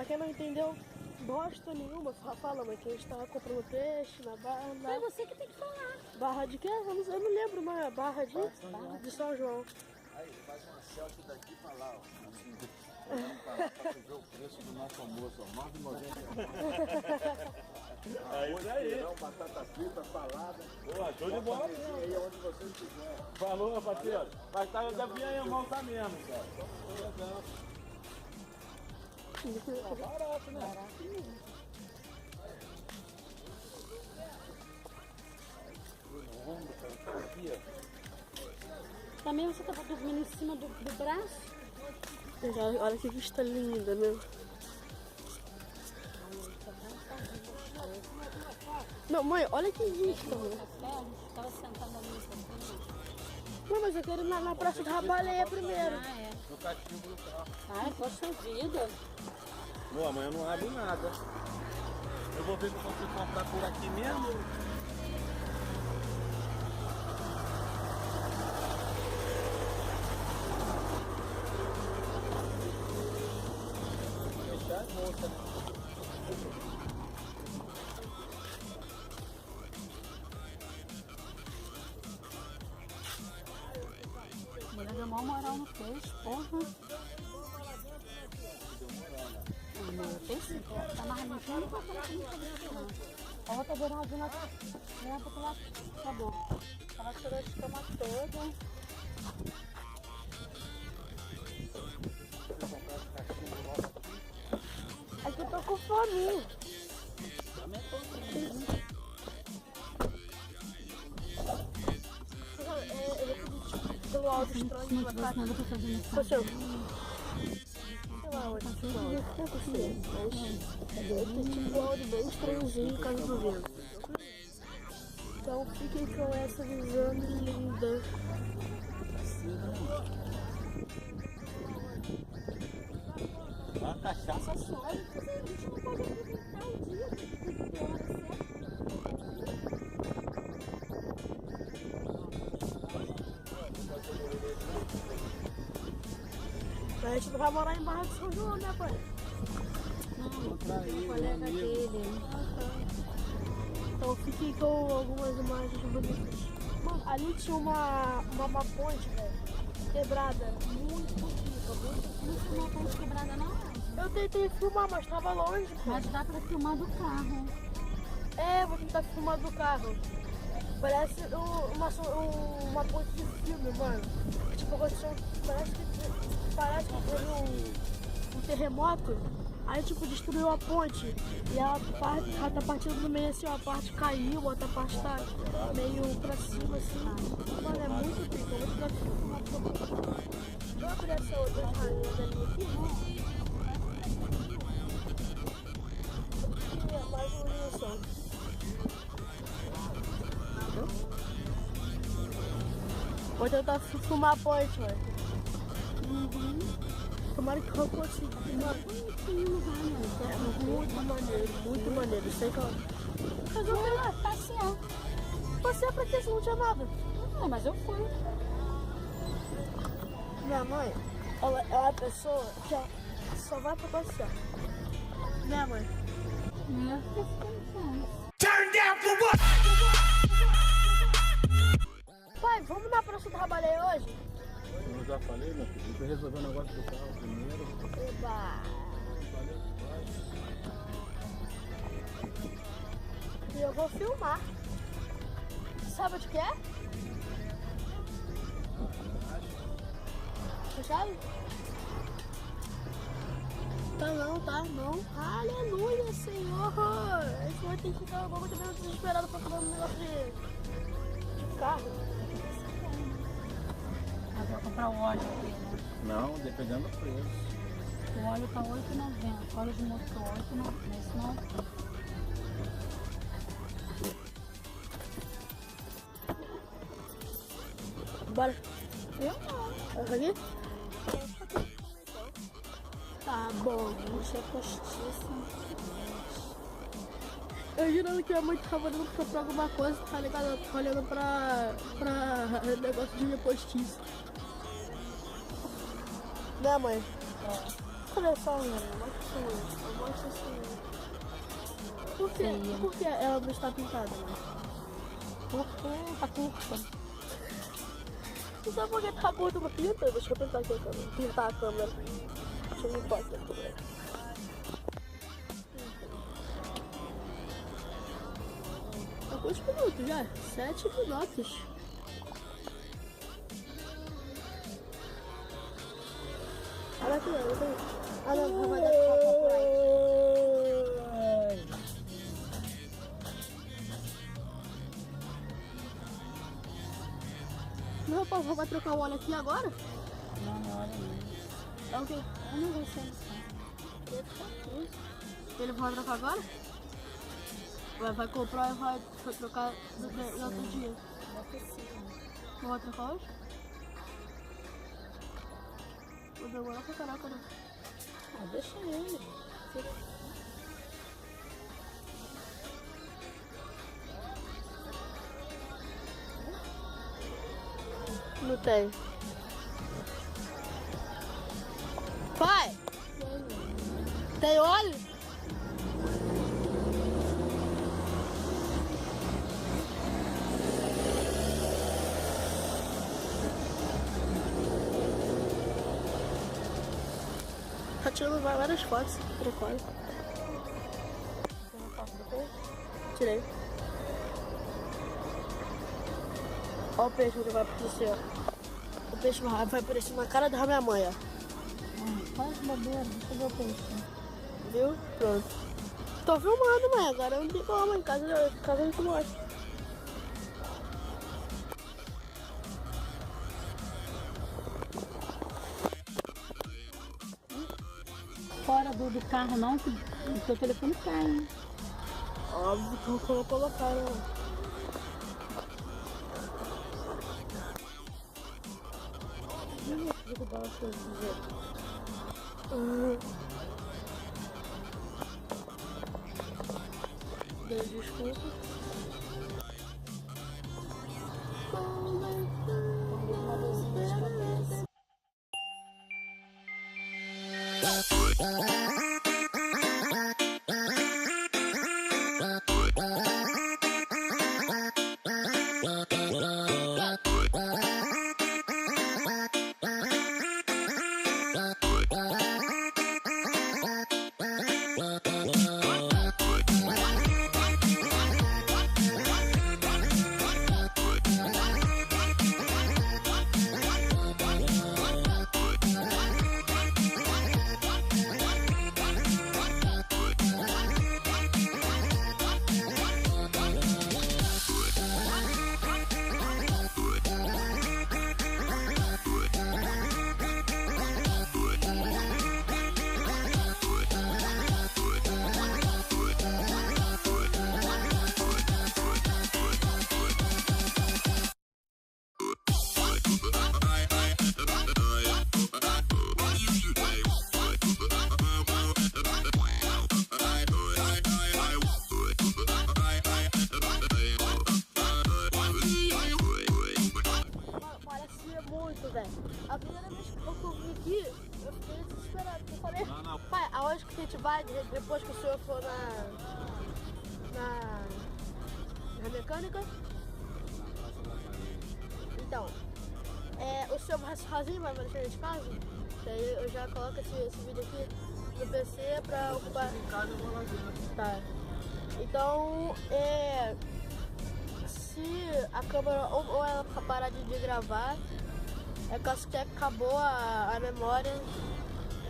quem não entendeu bosta nenhuma, fala, mãe, que a gente tava comprando peixe na barra. É você que tem que falar. Barra de quê? Eu não lembro, mas é barra de São João. Aí, faz uma selfie daqui pra lá, ó. Assim, olhando pra lá pra tu ver o preço do nosso almoço, ó. R$ 9,90. Aí. Batata frita, salada. Boa, show de bola. Aí onde vocês quiserem. Falou, parceiro. Mas tá, deve vir aí, irmão, tá mesmo, cara. Tá barato, né? Barato mesmo. Aqui, ó. Também você tava dormindo em cima do braço? Olha que vista linda, meu. Não, mãe, olha que vista, meu. Estava sentada ali. Não, mas eu quero ir na Praça da Baleia primeiro. Ah, é. No cachimbo do carro. Ai, poxa vida. Bom, amanhã não abre nada. Eu vou ver se eu consigo comprar por aqui mesmo. Fechar e volta, né? Mulher deu maior moral no peixe, porra. O peixe tá mais limpinho do que aquela que não tá. A outra beiradinha lá, leva pra lá, acabou. Ela tirou a escama toda. É que eu tô com fome. Também tô assim. Pelo áudio estranho de batata. Poxa, sei lá, onde que eu mas eu tenho tipo um áudio bem estranhozinho por causa do vento. Então fiquem com essa visão linda. Uma cachaça só. A gente não pode aproveitar o dia, tem que ter hora certa. A gente não vai morar em Barra de São João, né, pai? Não, o colega dele. Então fiquem com algumas imagens bonitas. Mano, ali tinha uma ponte, velho, quebrada, muito bonita, muito Não filmou a ponte quebrada, não? Eu tentei filmar, mas tava longe, pô. Mas dá pra filmar do carro. É, vou tentar filmar do carro. Parece uma ponte de filme, mano. Tipo, parece que teve um terremoto. Aí, tipo, destruiu a ponte. E ela tá partindo no meio assim, ó. A parte caiu, a outra parte tá meio pra cima, assim. Mano, é muito pico. Eu vou tentar filmar pra você. Vou abrir essa outra rainha ali aqui, mais um olhinho só. Vou tentar filmar a ponte, mano. Tomara que eu consiga. Mano, é muito maneiro. Sei que eu... Mas eu fui lá passear. Passear pra quê se não tinha nada? Não, mas eu fui. Minha mãe, ela é a pessoa que só vai pra passear. Minha mãe. Turn down for what? Pai, vamos na Praça da Baleia hoje? Eu já falei, meu filho. Deixa eu resolver o negócio do carro primeiro. Eba! E eu vou filmar. Sabe o que é? Fechado? Tá não. Aleluia, Senhor! A gente vai ter que ficar agora também desesperado pra comprar um negócio de carro. Mas vou comprar o óleo aqui, né? Não, dependendo do preço. O óleo tá R$8,90. Óleo de motor R$8,90. Esse não. Bora. Eu não. Essa aqui? Tá bom. Isso é postíssimo. Eu jurando que a mãe tava olhando pra comprar alguma coisa, tá ligado? Eu tô olhando pra negócio de minha postiça. Né, mãe? Mostra essa unha, mostra essa unha. Mostra essa unha. Por que ela não está pintada, né? Porque tá curta. Não sabe por que tá muito uma pinta? Deixa eu pintar aqui a câmera. Pintar a câmera. Deixa eu limpar aqui a câmera. Há quantos minutos já? 7 minutos. Olha aqui, olha aqui. Ah, não, vai dar copyright. Não, pô, vai trocar o óleo aqui agora? Não, olha não. É o quê? Eu não vou ser Ele vai trocar agora? Vai comprar e vai trocar no outro dia. Não vai trocar hoje? Vou demorar pra caraca, né? Ah, deixa ele. Não tem. Pai! Tem óleo? Tá tirando várias fotos. Recorda. Tirei. Olha o peixe que vai aparecer, ó. O peixe vai aparecer na cara da minha mãe, ó. Faz bobeira, deixa eu ver o peixe. Viu? Pronto. Tô filmando, mãe. Agora não tem como. Em casa a gente mostra. Fora do carro não, que o teu telefone cai, hein? Óbvio que eu vou colocar, né? Desculpa. A primeira vez que eu vim aqui, eu fiquei desesperado. Eu falei, pai, aonde que a gente vai depois que o senhor for na mecânica? Então, o senhor vai sozinho, vai deixar de casa? Daí eu já coloco esse vídeo aqui no PC pra ocupar. Tá. Então, se a câmera ou ela parar de gravar, é caso que acabou a memória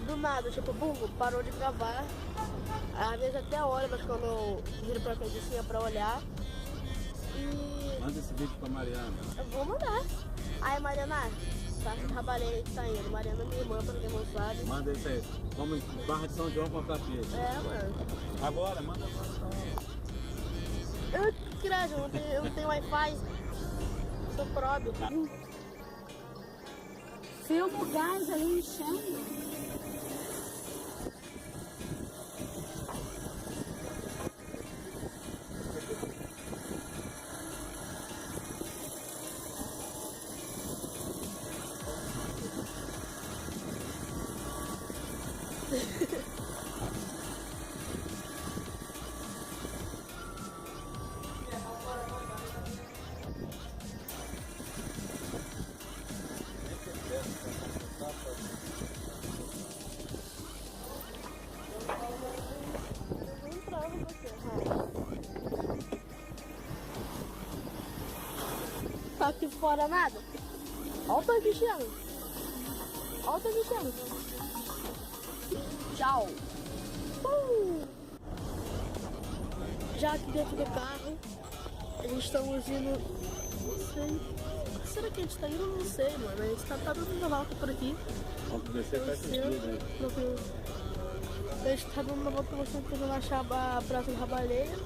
do nada, tipo, bum, parou de gravar. Às vezes até olha, mas quando eu viro pra frente assim é pra olhar. E... Manda esse vídeo pra Mariana. Eu vou mandar. Aí, Mariana, tá? Trabalhei, tá indo. Mariana, minha irmã, pra quem não sabe. Manda isso aí. Vamos em Barra de São João comprar peixe. Mano. Agora, manda agora. Eu não tenho Wi-Fi. Sou probe. Filma o gás ali enchendo. aqui fora nada. Olha o tanque enchendo. Olha o tanque enchendo. Tchau. Já aqui dentro do carro, a gente estamos indo. Não sei. Será que a gente tá indo? Não sei, mano. A gente tá dando volta por aqui. Vamos descer faz sentido, né? Tranquilo. A gente tá dando uma volta mostrando tentando achar a Praça do Rabaleia.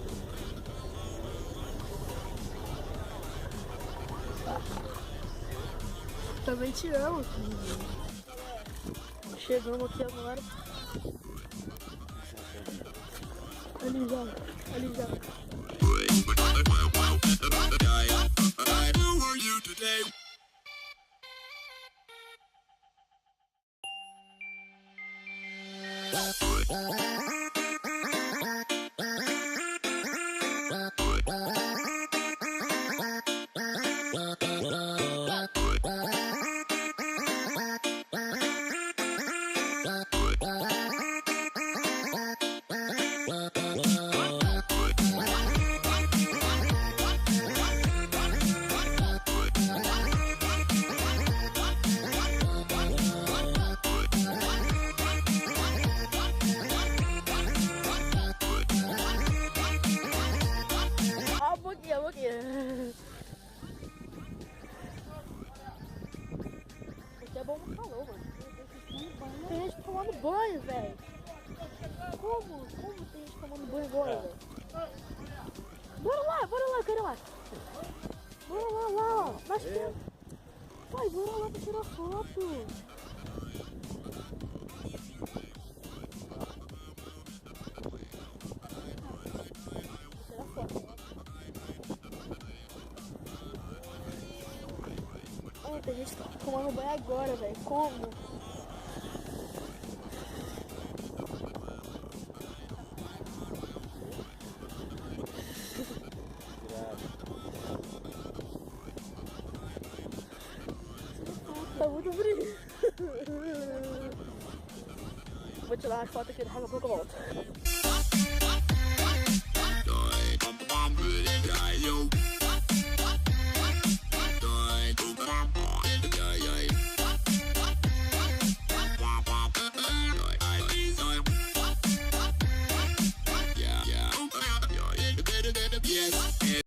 Também tiramos. Chegamos aqui agora. Ali já, ali já. Aqui é bom no calor, mano. Tem gente tomando banho, velho. Como tem gente tomando banho agora, velho? Bora lá, eu quero lá. Bora lá, ó. Mas tem... Pai, bora lá pra tirar foto. Tem gente tomando banho agora, velho. Como? Tá muito frio. Vou tirar as fotos aqui, daqui a pouco eu volto. Yes.